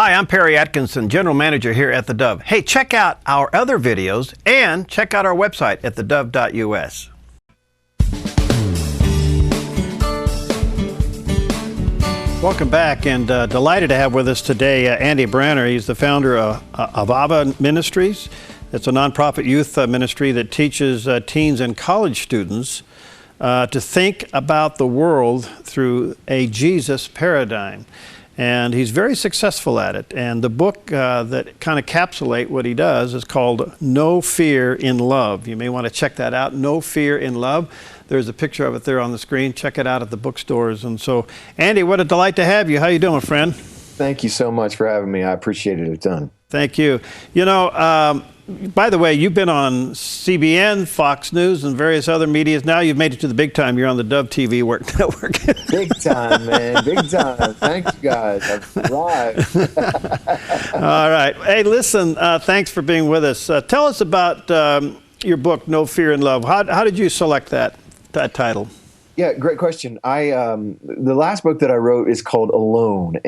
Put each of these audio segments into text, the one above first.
Hi, I'm Perry Atkinson, General Manager here at theDove. Hey, check out our other videos and check out our website at theDove.us. Welcome back, and delighted to have with us today Andy Braner. He's the founder of AVA Ministries. It's a nonprofit youth ministry that teaches teens and college students to think about the world through a Jesus paradigm. And he's very successful at it. And the book that kind of encapsulates what he does is called No Fear in Love. You may want to check that out, No Fear in Love. There's a picture of it there on the screen. Check it out at the bookstores. And so, Andy, what a delight to have you. How you doing, friend? Thank you so much for having me. I appreciate it a ton. Thank you. You know, by the way, you've been on CBN, Fox News, and various other medias. Now you've made it to the big time. You're on the Dove TV network. Big time, man. Big time. Thanks, you guys. I've arrived. All right. Hey, listen, thanks for being with us. Tell us about your book, No Fear in Love. How did you select that title? Yeah, great question. The last book that I wrote is called Alone,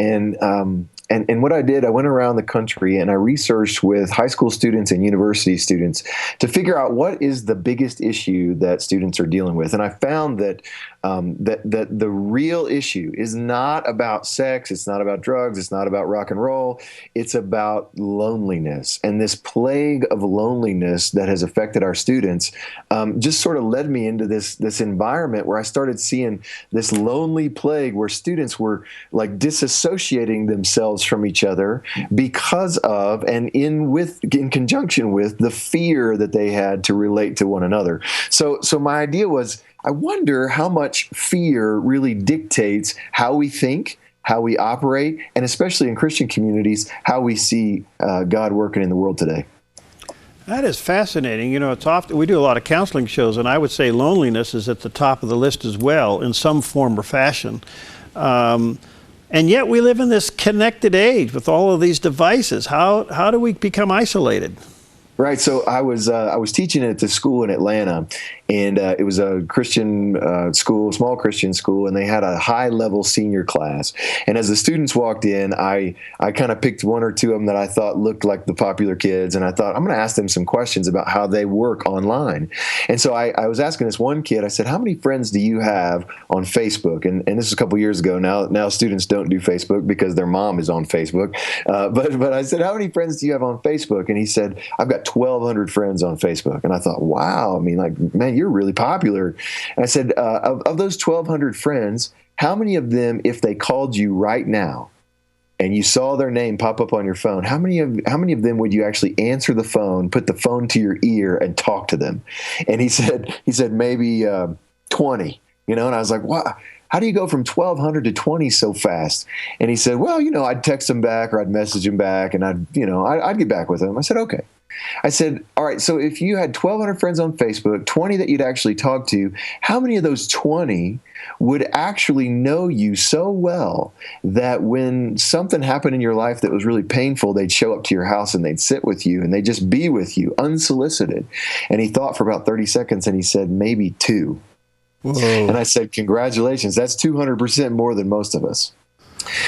and what I did, I went around the country and I researched with high school students and university students to figure out what is the biggest issue that students are dealing with. And I found that that the real issue is not about sex, it's not about drugs, it's not about rock and roll, it's about loneliness. And this plague of loneliness that has affected our students just sort of led me into this environment where I started seeing this lonely plague where students were like disassociating themselves from each other because of and in conjunction with the fear that they had to relate to one another. So my idea was, I wonder how much fear really dictates how we think, how we operate, and especially in Christian communities, how we see God working in the world today. That is fascinating. You know, it's often, we do a lot of counseling shows, and I would say loneliness is at the top of the list as well in some form or fashion. And yet we live in this connected age with all of these devices. How do we become isolated? Right. So I was teaching at this school in Atlanta, and it was a Christian school, small Christian school, and they had a high-level senior class. And as the students walked in, I kind of picked one or two of them that I thought looked like the popular kids, and I thought, I'm going to ask them some questions about how they work online. And so I was asking this one kid, I said, how many friends do you have on Facebook? And this is a couple years ago. Now students don't do Facebook because their mom is on Facebook. But I said, how many friends do you have on Facebook? And he said, I've got 1,200 friends on Facebook. And I thought, wow, I mean, like, man, you're really popular. And I said, of those 1,200 friends, how many of them, if they called you right now and you saw their name pop up on your phone, how many of them would you actually answer the phone, put the phone to your ear and talk to them? And he said maybe 20, you know, and I was like, wow. How do you go from 1,200 to 20 so fast? And he said, well, you know, I'd text them back or I'd message them back and I'd get back with them. I said, okay. I said, all right, so if you had 1,200 friends on Facebook, 20 that you'd actually talk to, how many of those 20 would actually know you so well that when something happened in your life that was really painful, they'd show up to your house and they'd sit with you and they'd just be with you unsolicited? And he thought for about 30 seconds and he said, maybe 2. Whoa. And I said, congratulations, that's 200% more than most of us.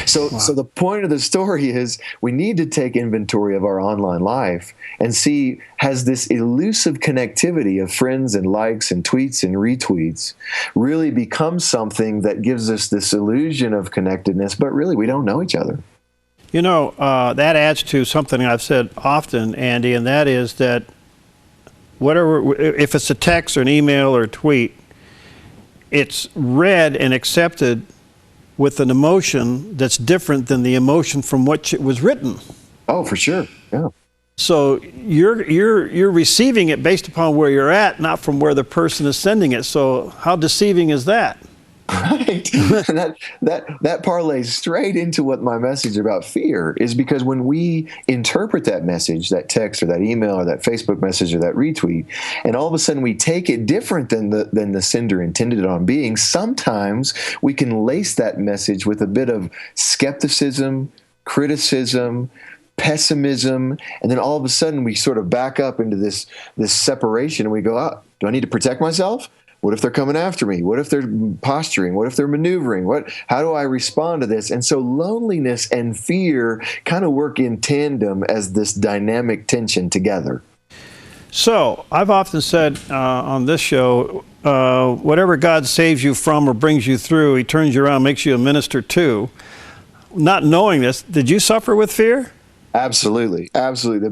So the point of the story is we need to take inventory of our online life and see, has this elusive connectivity of friends and likes and tweets and retweets really become something that gives us this illusion of connectedness, but really we don't know each other? You know, that adds to something I've said often, Andy, and that is that whatever, if it's a text or an email or a tweet, it's read and accepted with an emotion that's different than the emotion from which it was written. Oh, for sure. Yeah. So you're receiving it based upon where you're at, not from where the person is sending it. So how deceiving is that? Right. that parlays straight into what my message about fear is, because when we interpret that message, that text or that email or that Facebook message or that retweet, and all of a sudden we take it different than the sender intended it on being, sometimes we can lace that message with a bit of skepticism, criticism, pessimism, and then all of a sudden we sort of back up into this separation and we go, oh, do I need to protect myself? What if they're coming after me? What if they're posturing? What if they're maneuvering? How do I respond to this? And so loneliness and fear kind of work in tandem as this dynamic tension together. So I've often said on this show, whatever God saves you from or brings you through, he turns you around, makes you a minister too. Not knowing this, did you suffer with fear? Absolutely. Absolutely.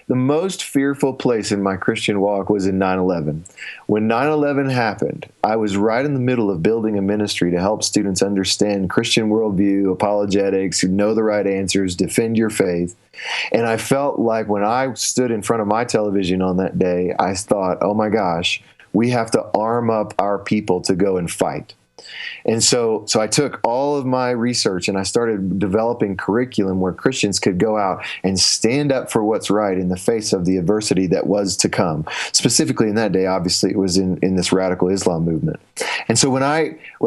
The most fearful place in my Christian walk was in 9/11. When 9/11 happened, I was right in the middle of building a ministry to help students understand Christian worldview, apologetics, know the right answers, defend your faith. And I felt like when I stood in front of my television on that day, I thought, oh my gosh, we have to arm up our people to go and fight. And so I took all of my research and I started developing curriculum where Christians could go out and stand up for what's right in the face of the adversity that was to come. Specifically in that day, obviously, it was in this radical Islam movement. And so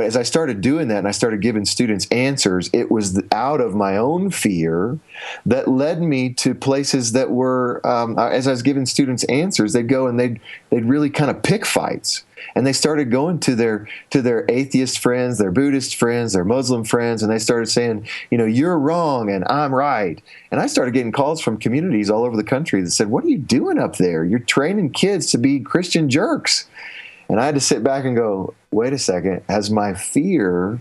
as I started doing that and I started giving students answers, it was out of my own fear that led me to places that were, as I was giving students answers, they'd go and they'd really kind of pick fights. And they started going to their atheist friends, their Buddhist friends, their Muslim friends, and they started saying, you're wrong and I'm right. And I started getting calls from communities all over the country that said, what are you doing up there? You're training kids to be Christian jerks. And I had to sit back and go, wait a second, has my fear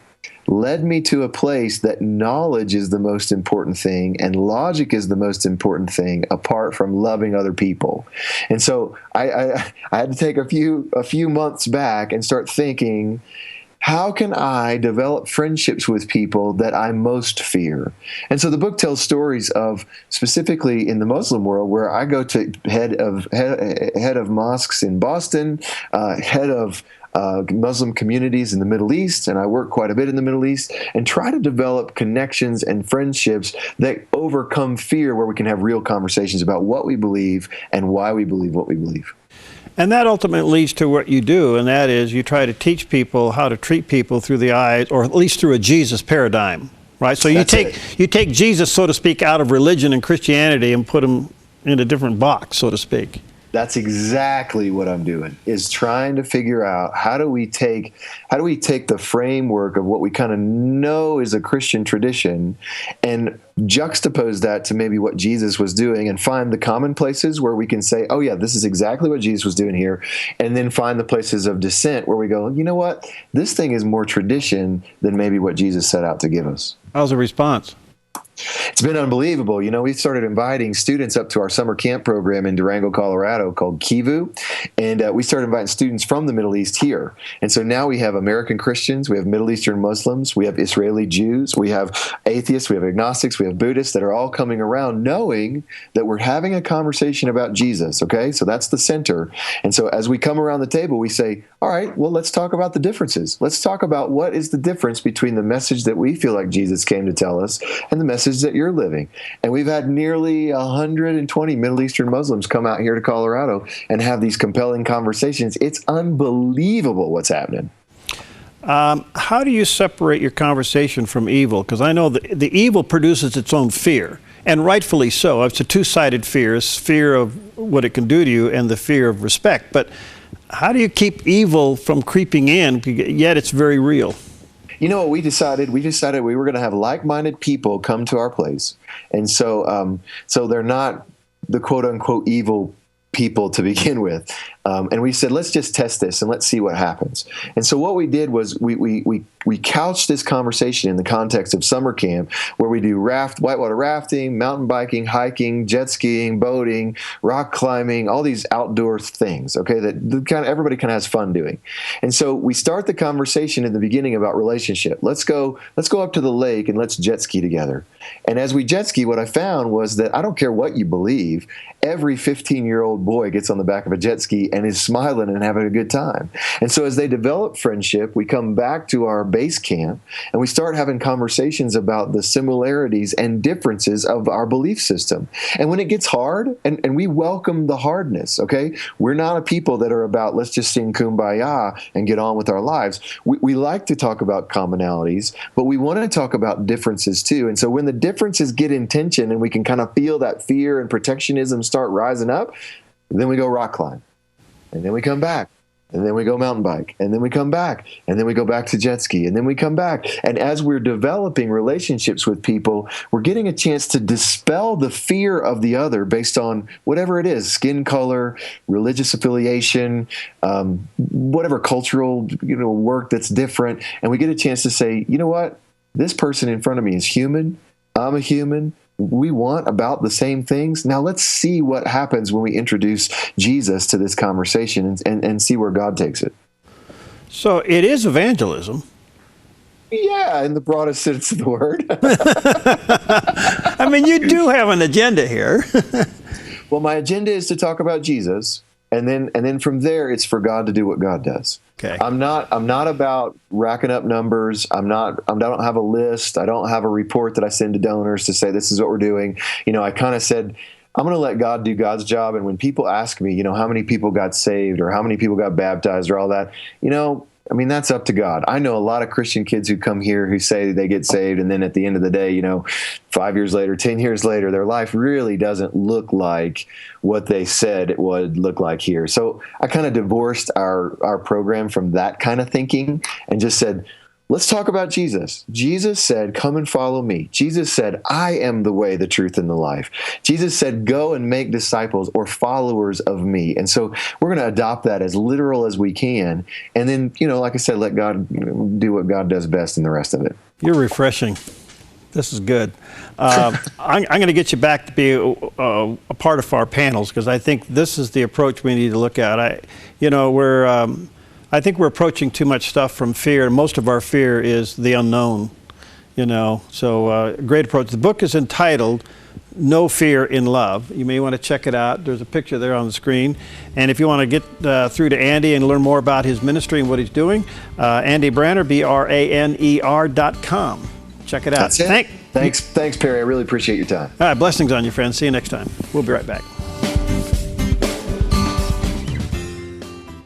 led me to a place that knowledge is the most important thing and logic is the most important thing apart from loving other people? And so I had to take a few months back and start thinking, how can I develop friendships with people that I most fear? And so the book tells stories of, specifically in the Muslim world, where I go to head of mosques in Boston, head of Muslim communities in the Middle East, and I work quite a bit in the Middle East, and try to develop connections and friendships that overcome fear, where we can have real conversations about what we believe and why we believe what we believe. And that ultimately leads to what you do, and that is you try to teach people how to treat people through the eyes, or at least through a Jesus paradigm, right? So you take Jesus, so to speak, out of religion and Christianity and put him in a different box, so to speak. That's exactly what I'm doing, is trying to figure out how do we take the framework of what we kind of know is a Christian tradition and juxtapose that to maybe what Jesus was doing and find the common places where we can say, oh yeah, this is exactly what Jesus was doing here, and then find the places of dissent where we go, you know what, this thing is more tradition than maybe what Jesus set out to give us. How's the response? It's been unbelievable. We started inviting students up to our summer camp program in Durango, Colorado called Kivu. And we started inviting students from the Middle East here. And so now we have American Christians, we have Middle Eastern Muslims, we have Israeli Jews, we have atheists, we have agnostics, we have Buddhists that are all coming around knowing that we're having a conversation about Jesus, okay? So that's the center. And so as we come around the table, we say, all right, well, let's talk about the differences. Let's talk about what is the difference between the message that we feel like Jesus came to tell us and the message that you're living. And we've had nearly 120 Middle Eastern Muslims come out here to Colorado and have these compelling conversations. It's unbelievable what's happening. How do you separate your conversation from evil? Because I know the evil produces its own fear, and rightfully so. It's a two-sided fear. It's fear of what it can do to you and the fear of respect. But how do you keep evil from creeping in, yet it's very real? You know what we decided? We decided we were going to have like-minded people come to our place. And so they're not the quote-unquote evil people to begin with. And we said, let's just test this and let's see what happens. And so what we did was we couched this conversation in the context of summer camp, where we do whitewater rafting, mountain biking, hiking, jet skiing, boating, rock climbing, all these outdoor things, okay, that everybody kind of has fun doing. And so we start the conversation in the beginning about relationship. Let's go up to the lake and let's jet ski together. And as we jet ski, what I found was that I don't care what you believe, every 15-year-old boy gets on the back of a jet ski and is smiling and having a good time. And so as they develop friendship, we come back to our base camp and we start having conversations about the similarities and differences of our belief system. And when it gets hard, and we welcome the hardness, okay? We're not a people that are about, let's just sing Kumbaya and get on with our lives. We like to talk about commonalities, but we want to talk about differences too. And so when the differences get in tension and we can kind of feel that fear and protectionism start rising up, then we go rock climb. And then we come back. and then we go mountain bike, and then we come back, and then we go back to jet ski, and then we come back. And as we're developing relationships with people, we're getting a chance to dispel the fear of the other based on whatever it is, skin color, religious affiliation, whatever cultural, work that's different. And we get a chance to say, you know what? This person in front of me is human. I'm a human. We want about the same things. Now let's see what happens when we introduce Jesus to this conversation and see where God takes it. So it is evangelism. Yeah, in the broadest sense of the word. I mean, you do have an agenda here. Well, my agenda is to talk about Jesus, and then from there, it's for God to do what God does. Okay. I'm not about racking up numbers. I don't have a list. I don't have a report that I send to donors to say this is what we're doing. I kind of said, I'm going to let God do God's job. And when people ask me, how many people got saved or how many people got baptized or all that, that's up to God. I know a lot of Christian kids who come here who say they get saved, and then at the end of the day, 5 years later, 10 years later, their life really doesn't look like what they said it would look like here. So I kind of divorced our program from that kind of thinking and just said, let's talk about Jesus. Jesus said, come and follow me. Jesus said, I am the way, the truth, and the life. Jesus said, go and make disciples or followers of me. And so we're going to adopt that as literal as we can. And then, like I said, let God do what God does best in the rest of it. You're refreshing. This is good. I'm going to get you back to be a part of our panels, because I think this is the approach we need to look at. I think we're approaching too much stuff from fear. Most of our fear is the unknown, So great approach. The book is entitled No Fear in Love. You may want to check it out. There's a picture there on the screen. And if you want to get through to Andy and learn more about his ministry and what he's doing, Andy Braner, BRANER.com. Check it out. That's it. Thanks, Perry. I really appreciate your time. All right, blessings on you, friends. See you next time. We'll be right back.